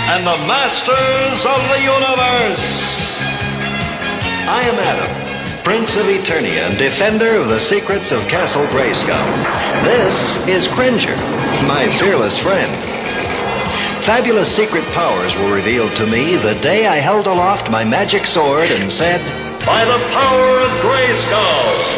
and the masters of the universe. I am Adam, Prince of Eternia and defender of the secrets of Castle Grayskull. This is Cringer, my fearless friend. Fabulous secret powers were revealed to me the day I held aloft my magic sword and said, "By the power of Grayskull!"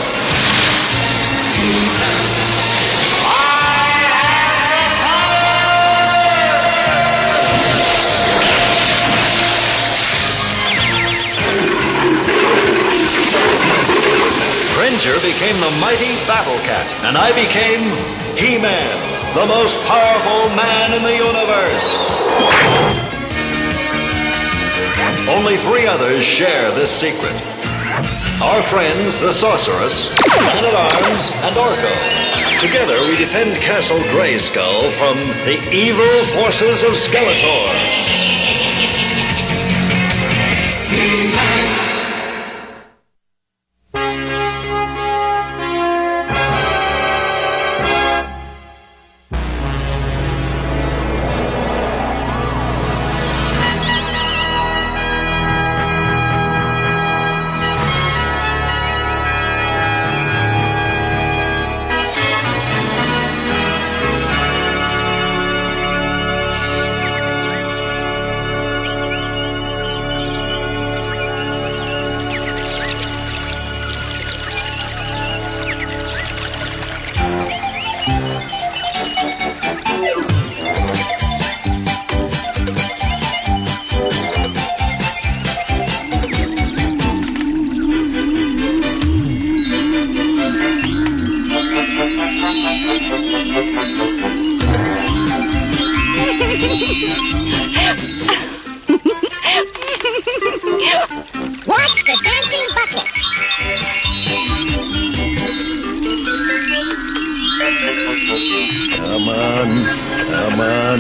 Cringer became the mighty Battle Cat, and I became He-Man, the most powerful man in the universe. Only 3 others share this secret. Our friends, the Sorceress, Man-at-Arms, and Orko. Together we defend Castle Grayskull from the evil forces of Skeletor. Watch the dancing bucket. Come on, come on.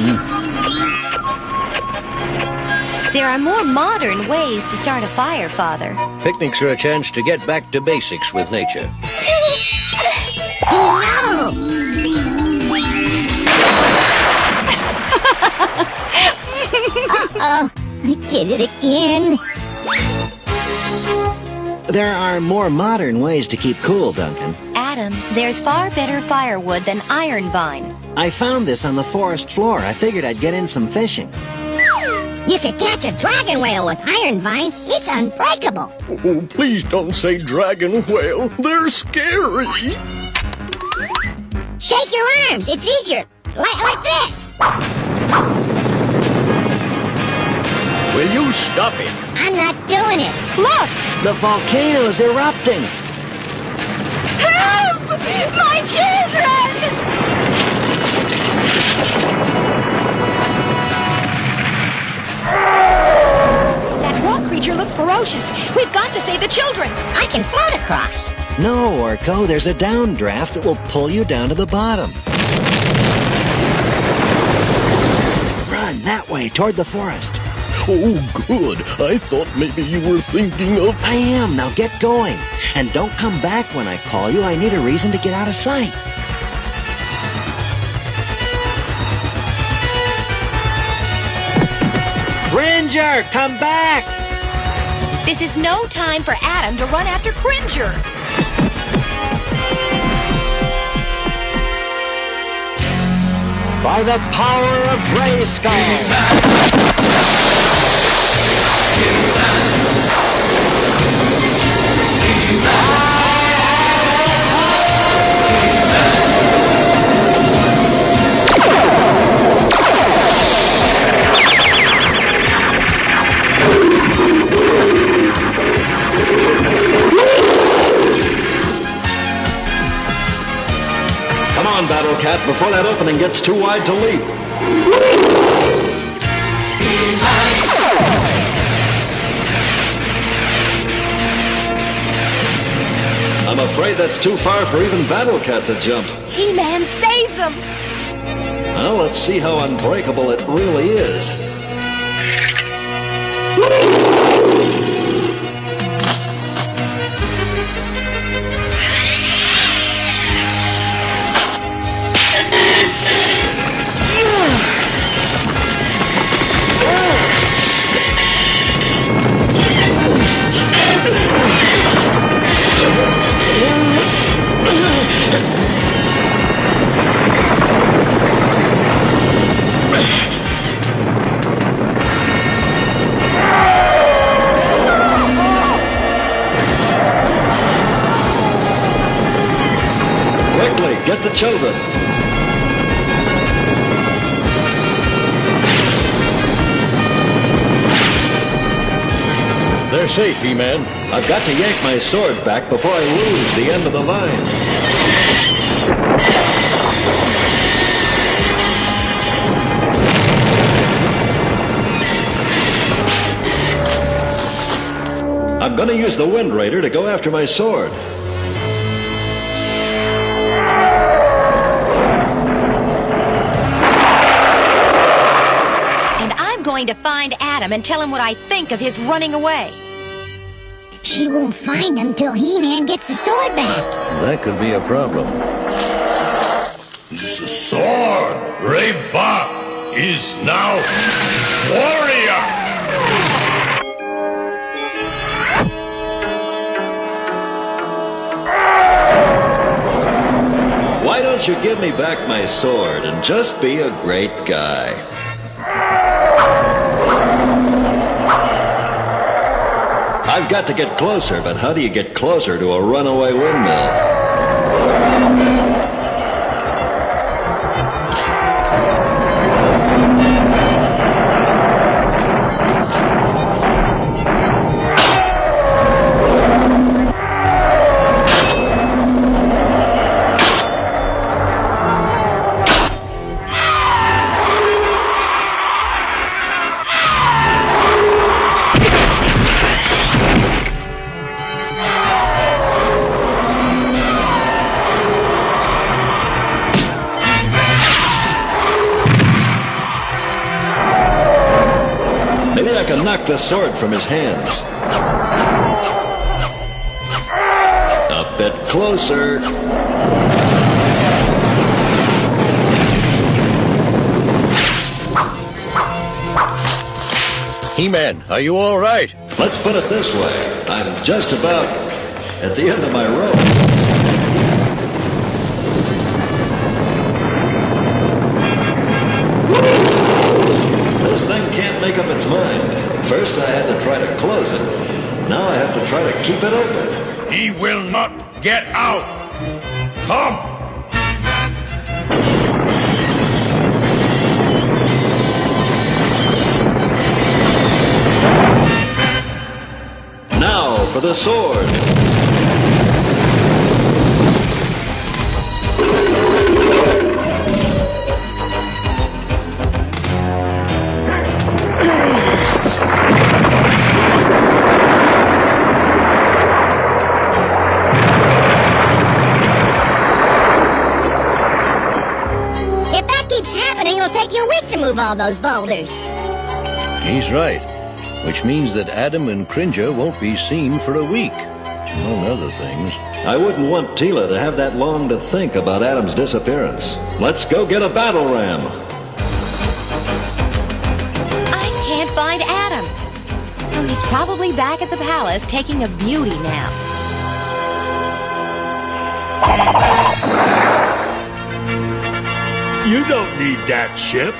There are more modern ways to start a fire, Father. Picnics are a chance to get back to basics with nature. No! Uh-oh, I did it again. There are more modern ways to keep cool, Duncan. Adam, there's far better firewood than iron vine. I found this on the forest floor. I figured I'd get in some fishing. You could catch a dragon whale with iron vine. It's unbreakable. Oh, please don't say dragon whale. They're scary. Shake your arms. It's easier. Like this. Will you stop it? I'm not doing it. Look! The volcano's erupting. Help! My children! That rock creature looks ferocious. We've got to save the children. I can float across. No, Orko, there's a downdraft that will pull you down to the bottom. Run that way, toward the forest. Oh, good. I thought maybe you were thinking of... I am. Now get going. And don't come back when I call you. I need a reason to get out of sight. Cringer, come back! This is no time for Adam to run after Cringer. By the power of Grayskull! Come on, Battle Cat, before that opening gets too wide to leap. I'm afraid that's too far for even Battle Cat to jump. He-Man, save them! Well, let's see how unbreakable it really is. get the children. They're safe, He-Man. I've got to yank my sword back before I lose the end of the vine. I'm gonna use the Wind Raider to go after my sword. And I'm going to find Adam and tell him what I think of his running away. She won't find him till He-Man gets the sword back. That could be a problem. The sword, Reba, is now warrior. Why don't you give me back my sword and just be a great guy? I've got to get closer, but how do you get closer to a runaway windmill? Maybe I can knock the sword from his hands. A bit closer. He-Man, are you all right? Let's put it this way. I'm just about at the end of my rope. This thing can't make up its mind. First I had to try to close it. Now I have to try to keep it open. He will not get out. Come. Now for the sword. If that keeps happening, it'll take you a week to move all those boulders. He's right. Which means that Adam and Cringer won't be seen for a week, among other things. I wouldn't want Tila to have that long to think about Adam's disappearance. Let's go get a battle ram. I can't find Adam. So he's probably back at the palace taking a beauty nap. You don't need that ship.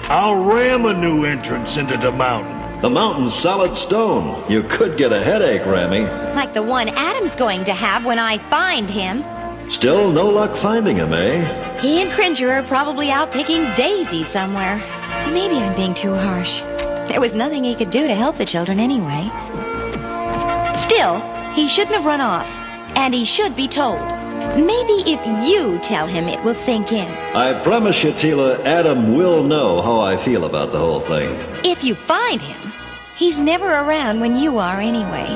I'll ram a new entrance into the mountain. The mountain's solid stone. You could get a headache, Rammy. Like the one Adam's going to have when I find him. Still no luck finding him, eh? He and Cringer are probably out picking daisies somewhere. Maybe I'm being too harsh. There was nothing he could do to help the children anyway. Still, he shouldn't have run off. And he should be told. Maybe if you tell him, it will sink in. I promise you, Tila, Adam will know how I feel about the whole thing. If you find him, he's never around when you are anyway.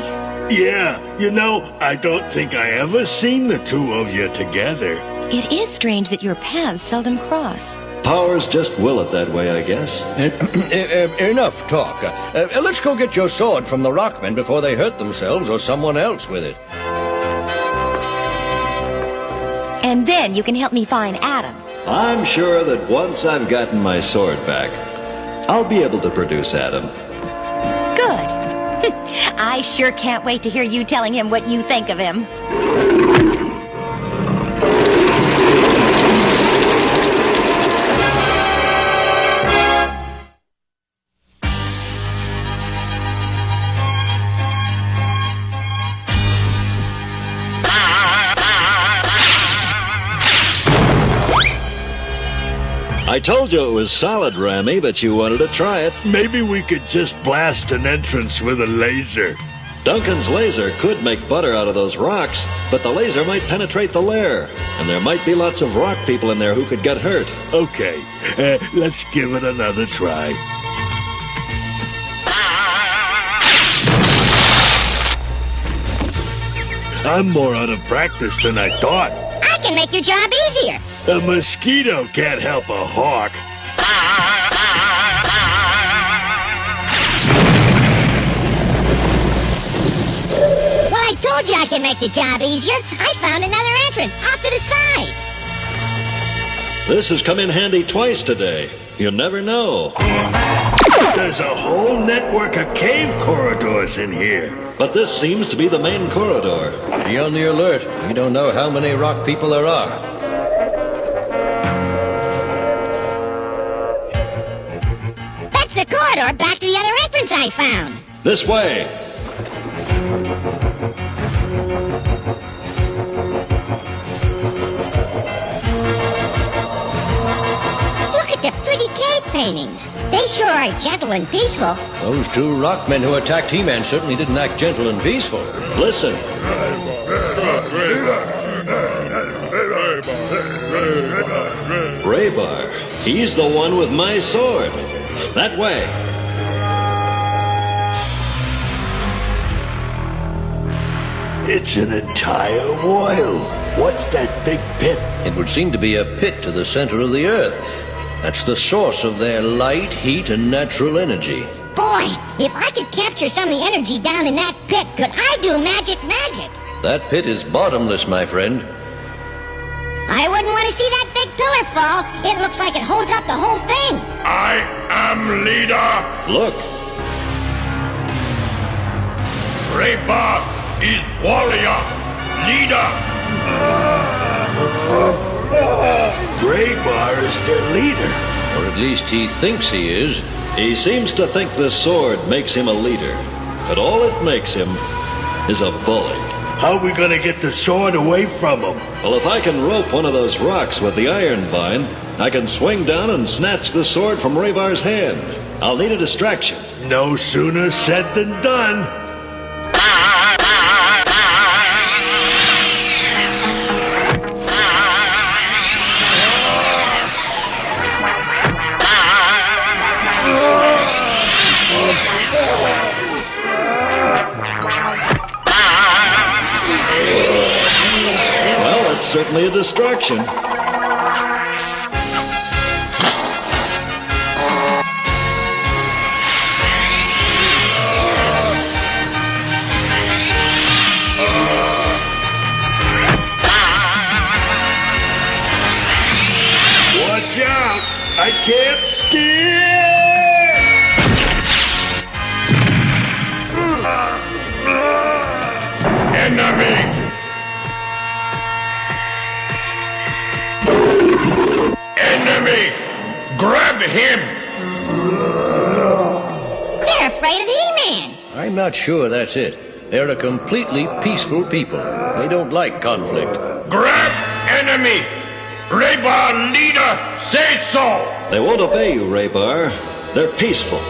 Yeah, you know, I don't think I ever seen the two of you together. It is strange that your paths seldom cross. Powers just will it that way, I guess. Enough talk. Let's go get your sword from the Rockmen before they hurt themselves or someone else with it. And then you can help me find Adam. I'm sure that once I've gotten my sword back, I'll be able to produce Adam. Good. I sure can't wait to hear you telling him what you think of him. told you it was solid, Rami, but you wanted to try it. Maybe we could just blast an entrance with a laser. Duncan's laser could make butter out of those rocks, but the laser might penetrate the lair, and there might be lots of rock people in there who could get hurt. Okay, let's give it another try. I'm more out of practice than I thought. I can make your job easier. A mosquito can't help a hawk. Well, I told you I can make the job easier. I found another entrance off to the side. This has come in handy twice today. You never know. There's a whole network of cave corridors in here. But this seems to be the main corridor. Be on the alert. We don't know how many rock people there are. That's the corridor back to the other entrance I found. This way. Look at the pretty cave paintings. They sure are gentle and peaceful. Those two rockmen who attacked He-Man certainly didn't act gentle and peaceful. Listen. Raybar. He's the one with my sword. That way. It's an entire world. What's that big pit? It would seem to be a pit to the center of the Earth. That's the source of their light, heat, and natural energy. Boy, if I could capture some of the energy down in that pit, could I do magic? That pit is bottomless, my friend. I wouldn't want to see that big pillar fall. It looks like it holds up the whole thing. I am leader. Look. Raybar is warrior. Leader. Raybar is their leader. Or at least he thinks he is. He seems to think this sword makes him a leader. But all it makes him is a bully. How are we gonna get the sword away from him? Well, if I can rope one of those rocks with the iron vine, I can swing down and snatch the sword from Raybar's hand. I'll need a distraction. No sooner said than done. Well, it's certainly a distraction. Watch out! I can't steer! Enemy. Enemy. Grab him. They're afraid of He-Man. I'm not sure that's it. They're a completely peaceful people. They don't like conflict. Grab enemy. Raybar leader say so. They won't obey you, Raybar. They're peaceful.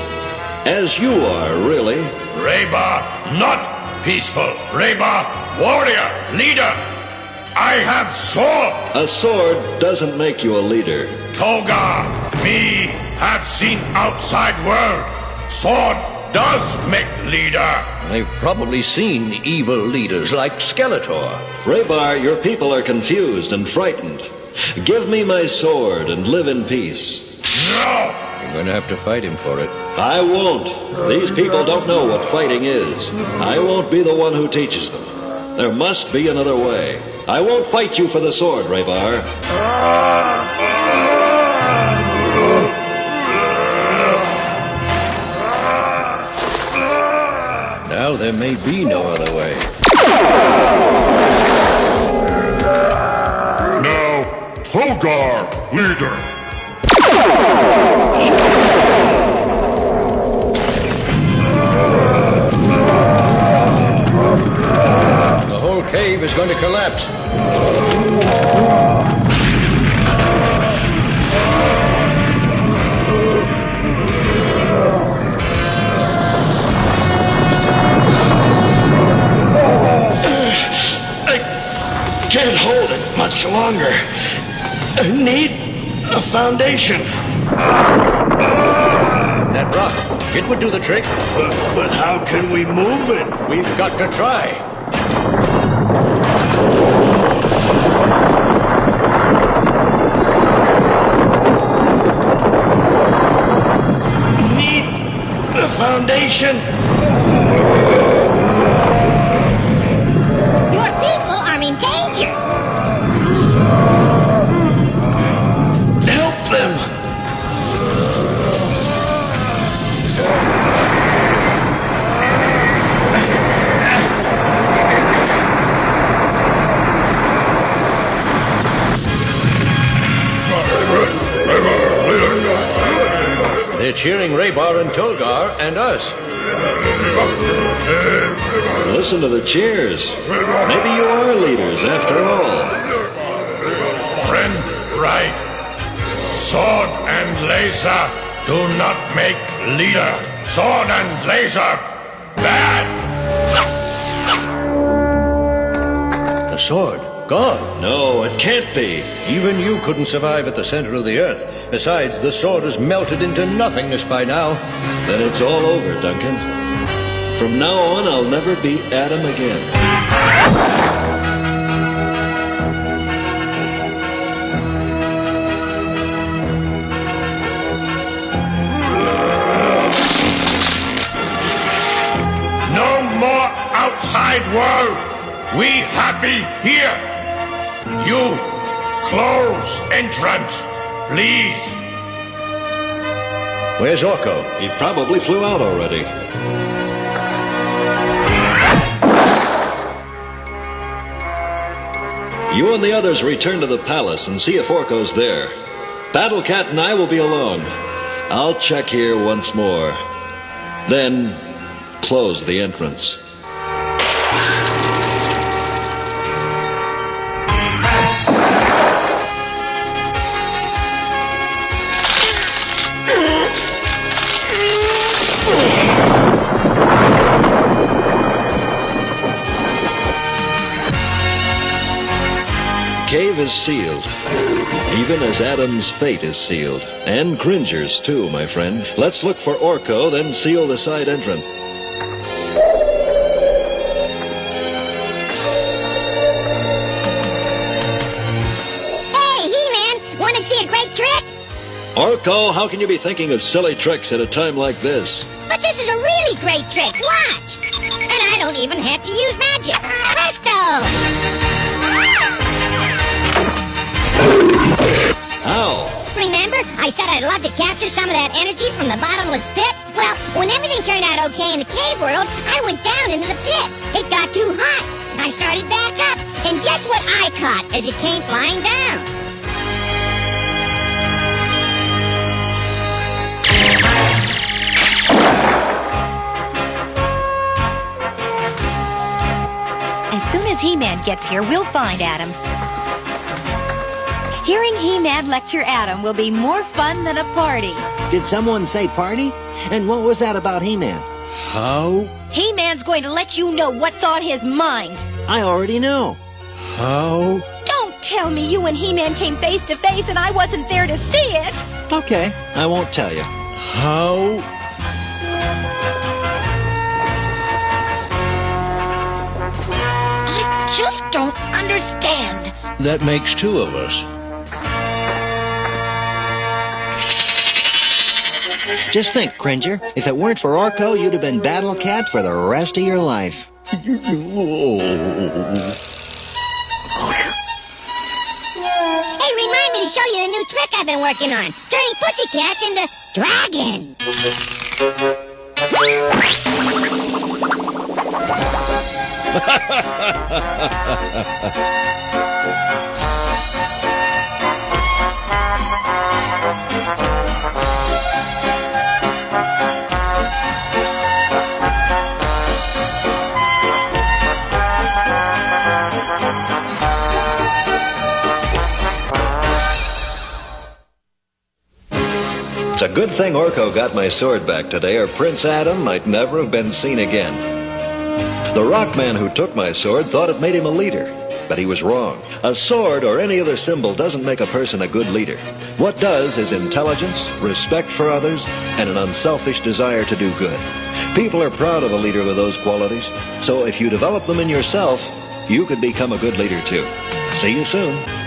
As you are, really. Raybar not peaceful. Raybar warrior leader. I have sword. A sword doesn't make you a leader. Toga, me have seen outside world. Sword does make leader. They've probably seen evil leaders like Skeletor. Raybar, your people are confused and frightened. Give me my sword and live in peace. No. You're going to have to fight him for it. I won't. These people don't know what fighting is. I won't be the one who teaches them. There must be another way. I won't fight you for the sword, Raybar. Now there may be no other way. Now, Togar, leader. The whole cave is going to collapse. foundation. That rock, it would do the trick. But how can we move it? We've got to try. Need the foundation. Your people are in danger. Help them. They're cheering Raybar and Tolgar and us. Listen to the cheers. Maybe you are leaders after all. Friend, right. Sword and laser do not make leader. Sword and laser, bad. The sword, gone. No, it can't be. Even you couldn't survive at the center of the earth. Besides, the sword has melted into nothingness by now. Then it's all over, Duncan. From now on, I'll never be Adam again. No more outside world. We happy here. You close entrance, please. Where's Orko? He probably flew out already. You and the others return to the palace and see if Orko's there. Battle Cat and I will be along. I'll check here once more. Then close the entrance. Cave is sealed, even as Adam's fate is sealed. And Cringer's, too, my friend. Let's look for Orko, then seal the side entrance. Hey, He-Man, want to see a great trick? Orko, how can you be thinking of silly tricks at a time like this? But this is a really great trick. Watch. And I don't even have to use magic. Presto! How? Remember, I said I'd love to capture some of that energy from the bottomless pit? Well, when everything turned out okay in the cave world, I went down into the pit. It got too hot. I started back up. And guess what I caught as it came flying down? As soon as He-Man gets here, we'll find Adam. Hearing He-Man lecture Adam will be more fun than a party. Did someone say party? And what was that about He-Man? How? He-Man's going to let you know what's on his mind. I already know. How? Don't tell me you and He-Man came face to face and I wasn't there to see it. Okay, I won't tell you. How? I just don't understand. That makes two of us. Just think, Cringer, if it weren't for Orko, you'd have been Battle Cat for the rest of your life. Hey, remind me to show you the new trick I've been working on. Turning pussycats into dragons. It's a good thing Orko got my sword back today, or Prince Adam might never have been seen again. The rock man who took my sword thought it made him a leader, but he was wrong. A sword or any other symbol doesn't make a person a good leader. What does is intelligence, respect for others, and an unselfish desire to do good. People are proud of a leader with those qualities, so if you develop them in yourself, you could become a good leader too. See you soon.